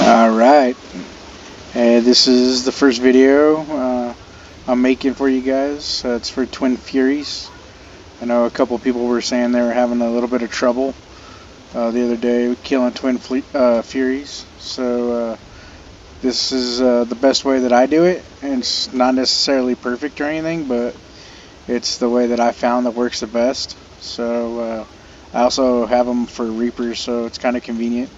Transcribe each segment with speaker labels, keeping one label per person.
Speaker 1: Alright, this is the first video I'm making for you guys. It's for Twin Furies. I know a couple people were saying they were having a little bit of trouble the other day killing Twin Furies. So this is the best way that I do it, and it's not necessarily perfect or anything, but it's the way that I found that works the best. So I also have them for Reapers, so it's kind of convenient.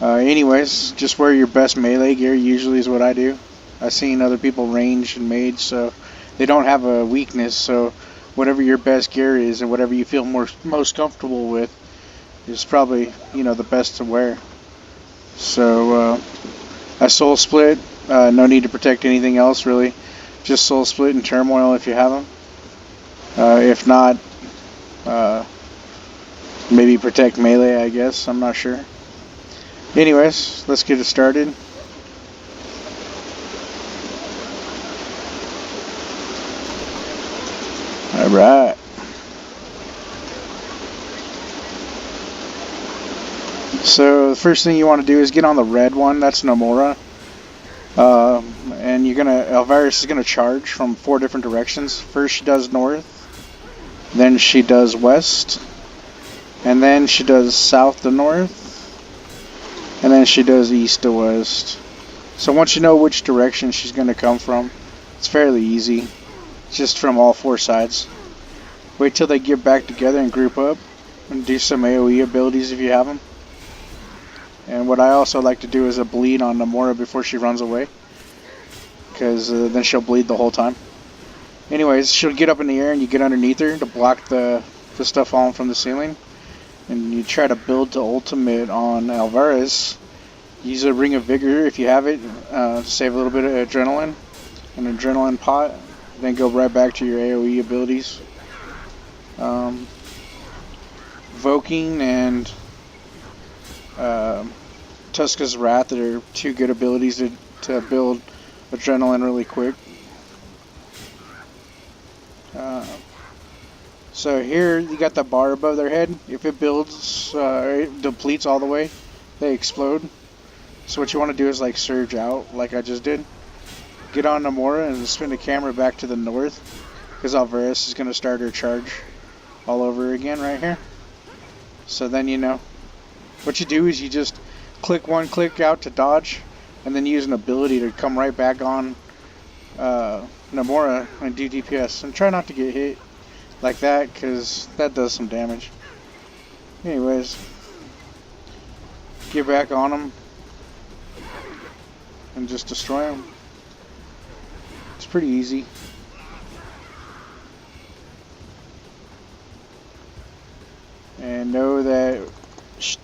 Speaker 1: Anyways, just wear your best melee gear usually is what I do. I've seen other people range and mage, so they don't have a weakness, so whatever your best gear is and whatever you feel most comfortable with is probably, the best to wear. So I soul split, no need to protect anything else really, just soul split and turmoil if you have them. If not, maybe protect melee, I guess, I'm not sure. Anyways, let's get it started. Alright. So the first thing you want to do is get on the red one, that's Nomura. And Elvaris is gonna charge from 4 different directions. First she does north, then she does west, and then she does south to north, and then she does east to west. So once you know which direction she's going to come from, it's fairly easy. It's just from all 4 sides. Wait till they get back together and group up and do some AoE abilities if you have them. And what I also like to do is a bleed on Nomura before she runs away, because then she'll bleed the whole time. Anyways, she'll get up in the air and you get underneath her to block the stuff falling from the ceiling. And you try to build to ultimate on Alvarez. Use a Ring of Vigor if you have it, to save a little bit of adrenaline, an adrenaline pot. Then go right back to your AoE abilities. Voking and Tuska's Wrath are 2 good abilities to build adrenaline really quick. So here you got the bar above their head. If it builds, it depletes all the way, they explode. So what you want to do is like surge out, like I just did. Get on Nomura and spin the camera back to the north, because Alvarez is going to start her charge all over again right here. So then what you do is you just click out to dodge, and then use an ability to come right back on Nomura and do DPS. And try not to get hit like that, because that does some damage. Anyways, get back on them and just destroy them. It's pretty easy. And know that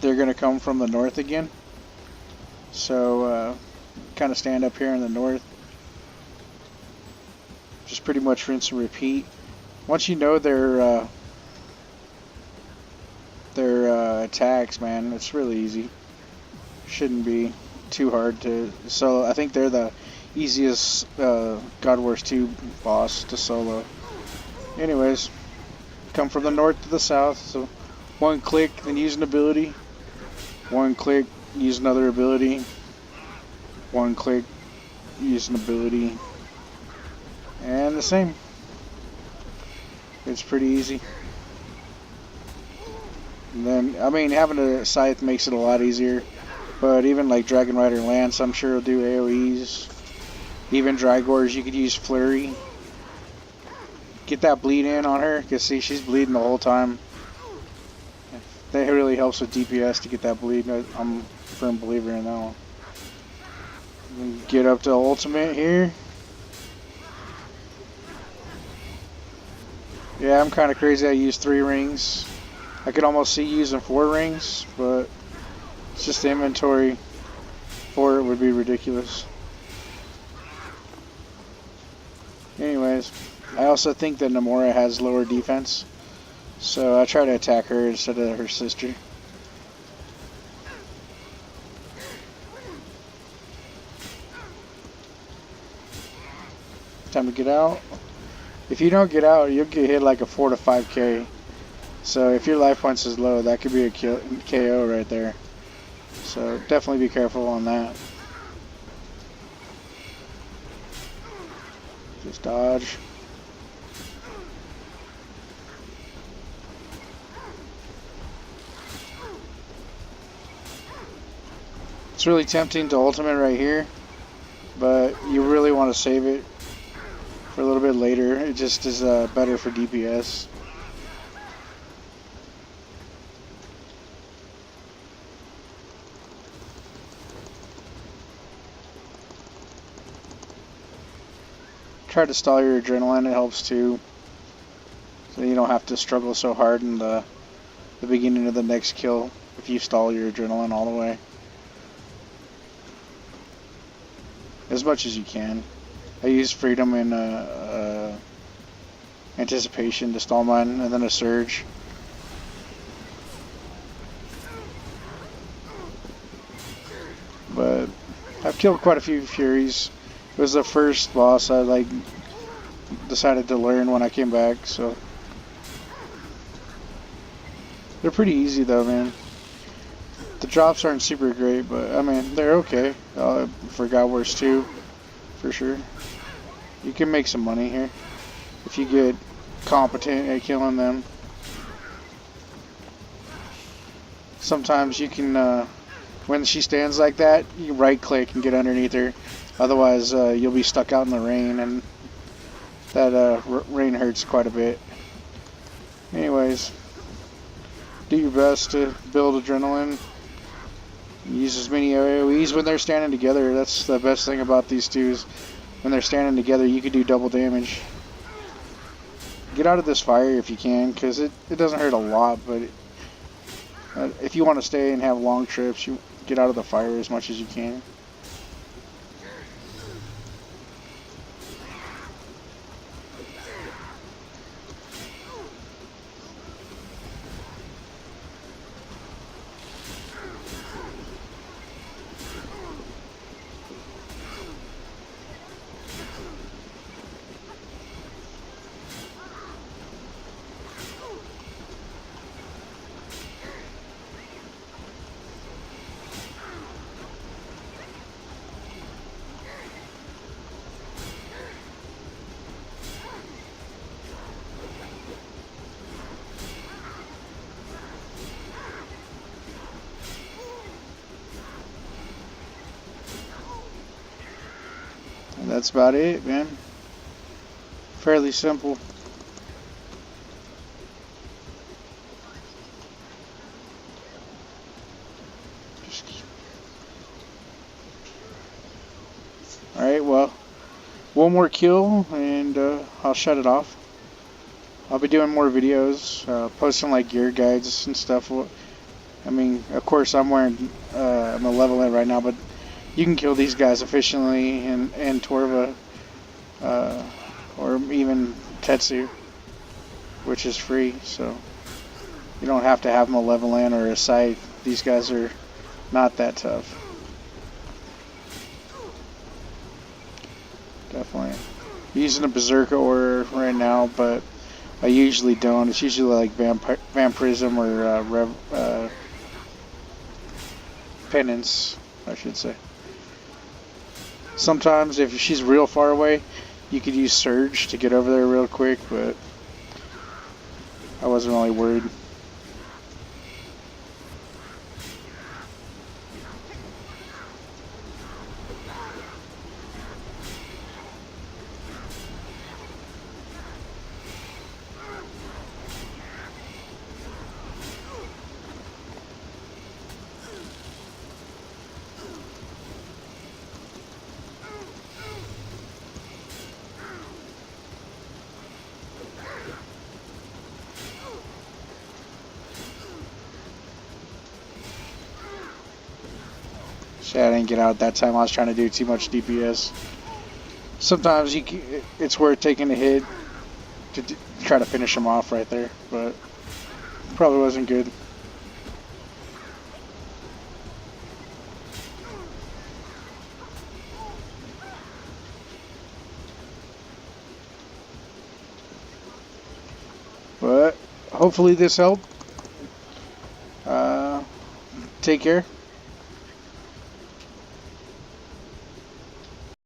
Speaker 1: they're going to come from the north again. So kind of stand up here in the north. Just pretty much rinse and repeat. Once you know their attacks, man, it's really easy. Shouldn't be too hard to solo. I think they're the easiest God Wars 2 boss to solo. Anyways, come from the north to the south. So 1 click, then use an ability. 1 click, use another ability. 1 click, use an ability. And the same. It's pretty easy. And then, having a scythe makes it a lot easier. But even like Dragon Rider Lance, I'm sure will do AoEs. Even Drygors, you could use Flurry. Get that bleed in on her, because see, she's bleeding the whole time. That really helps with DPS to get that bleed. I'm a firm believer in that one. Get up to ultimate here. Yeah, I'm kind of crazy. I use 3 rings. I could almost see using 4 rings, but it's just the inventory for it would be ridiculous. Anyways, I also think that Nomura has lower defense, so I try to attack her instead of her sister. Time to get out. If you don't get out, you'll get hit like a 4 to 5k. So if your life points is low, that could be a KO right there. So definitely be careful on that. Just dodge. It's really tempting to ultimate right here, but you really want to save it for a little bit later. It just is better for DPS. Try to stall your adrenaline, it helps too. So you don't have to struggle so hard in the beginning of the next kill if you stall your adrenaline all the way. As much as you can. I use freedom and anticipation to stall mine, and then a surge. But I've killed quite a few Furies. It was the first boss I decided to learn when I came back, so they're pretty easy though, man. The drops aren't super great, but I mean they're okay. For God Wars 2, for sure. You can make some money here if you get competent at killing them. Sometimes you can, when she stands like that, you right click and get underneath her. Otherwise, you'll be stuck out in the rain, and that rain hurts quite a bit. Anyways, do your best to build adrenaline. Use as many AoEs when they're standing together. That's the best thing about these two. When they're standing together, you can do double damage. Get out of this fire if you can, because it doesn't hurt a lot, but if you want to stay and have long trips, you get out of the fire as much as you can. And that's about it, man. Fairly simple. Alright, well, one more kill and I'll shut it off. I'll be doing more videos, posting like gear guides and stuff. I mean, of course I'm a level in right now, but you can kill these guys efficiently in Torva, or even Tetsu, which is free, so you don't have to have them a level in or a scythe. These guys are not that tough. Definitely. Using a Berserker order right now, but I usually don't. It's usually like Vampirism or Penance, I should say. Sometimes if she's real far away, you could use Surge to get over there real quick, but I wasn't really worried. Shit, I didn't get out that time. I was trying to do too much DPS. Sometimes it's worth taking a hit to try to finish him off right there, but probably wasn't good. But hopefully this helped. Take care.